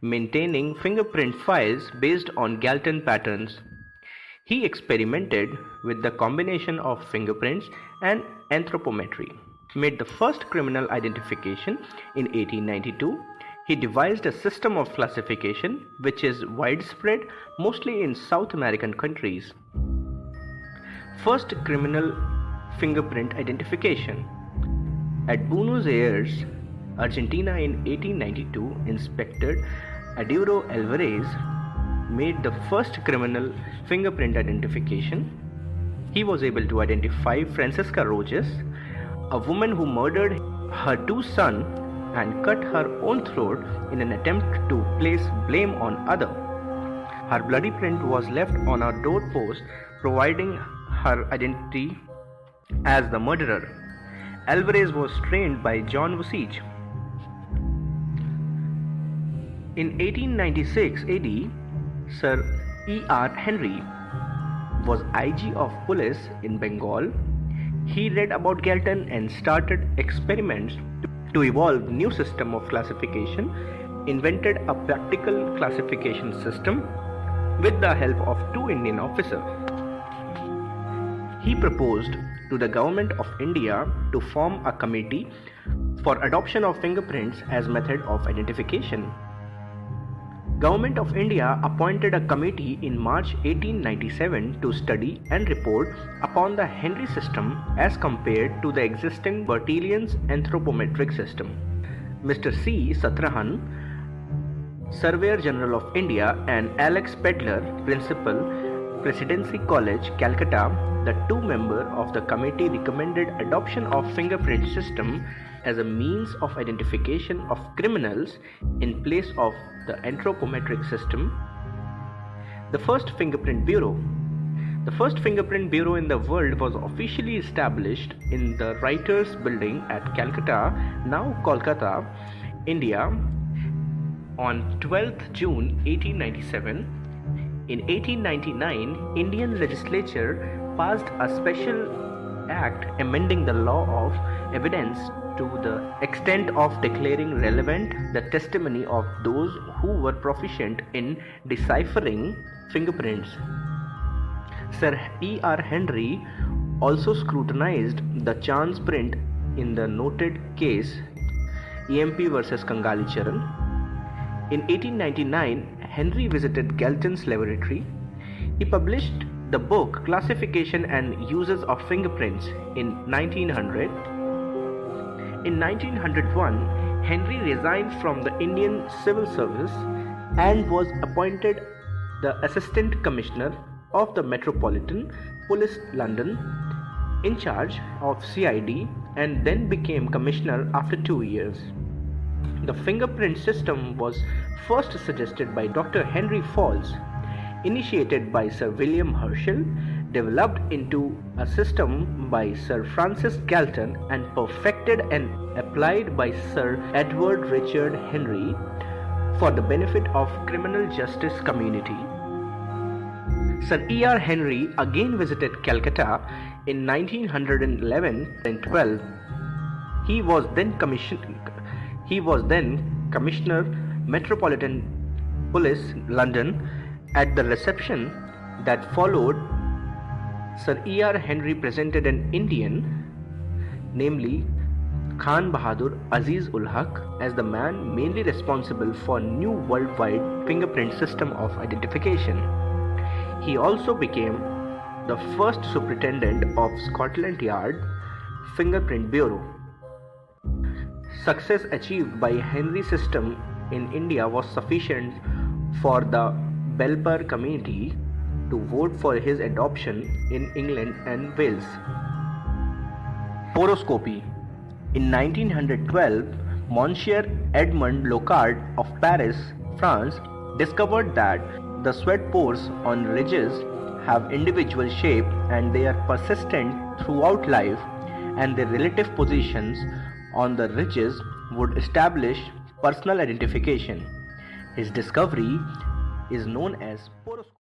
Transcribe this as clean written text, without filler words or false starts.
maintaining fingerprint files based on Galton patterns. He experimented with the combination of fingerprints and anthropometry, made the first criminal identification in 1892. He devised a system of classification which is widespread mostly in South American countries. First criminal fingerprint identification. At Buenos Aires, Argentina in 1892, Inspector Arturo Alvarez made the first criminal fingerprint identification. He was able to identify Francisca Rojas, a woman who murdered her two sons and cut her own throat in an attempt to place blame on others. Her bloody print was left on a doorpost, providing her identity as the murderer. Alvarez was trained by John Vucich. In 1896 AD, Sir E.R. Henry was IG of police in Bengal. He read about Galton and started experiments to evolve new system of classification, invented a practical classification system with the help of two Indian officers. He proposed to the government of India to form a committee for adoption of fingerprints as method of identification. Government of India appointed a committee in March 1897 to study and report upon the Henry system as compared to the existing Bertillon's anthropometric system. Mr. C. Satrahan, Surveyor General of India, and Alex Pedler, Principal, Presidency College, Calcutta, the two members of the committee recommended adoption of fingerprint system as a means of identification of criminals in place of the anthropometric system. The first fingerprint bureau. The first fingerprint bureau in the world was officially established in the Writers' Building at Calcutta, now Kolkata, India, on 12th June 1897. In 1899, Indian legislature passed a special act amending the law of evidence to the extent of declaring relevant the testimony of those who were proficient in deciphering fingerprints. Sir E.R. Henry also scrutinized the chance print in the noted case EMP vs. Kangali Charan. In 1899, Henry visited Galton's laboratory. He published the book Classification and Uses of Fingerprints in 1900. In 1901, Henry resigned from the Indian Civil Service and was appointed the Assistant Commissioner of the Metropolitan Police London, in charge of CID, and then became Commissioner after 2 years. The fingerprint system was first suggested by Dr. Henry Falls, initiated by Sir William Herschel, developed into a system by Sir Francis Galton, and perfected and applied by Sir Edward Richard Henry for the benefit of criminal justice community. Sir E.R. Henry again visited Calcutta in 1911 and 12. He was then Commissioner Metropolitan Police London. At the reception that followed, Sir E.R. Henry presented an Indian, namely Khan Bahadur Aziz ul Haq, as the man mainly responsible for new worldwide fingerprint system of identification. He also became the first superintendent of Scotland Yard Fingerprint Bureau. Success achieved by Henry's system in India was sufficient for the Belper Committee to vote for his adoption in England and Wales. Poroscopy. In 1912, Monsieur Edmond Locard of Paris, France, discovered that the sweat pores on ridges have individual shape and they are persistent throughout life, and their relative positions on the ridges would establish personal identification. His discovery is known as poroscopy.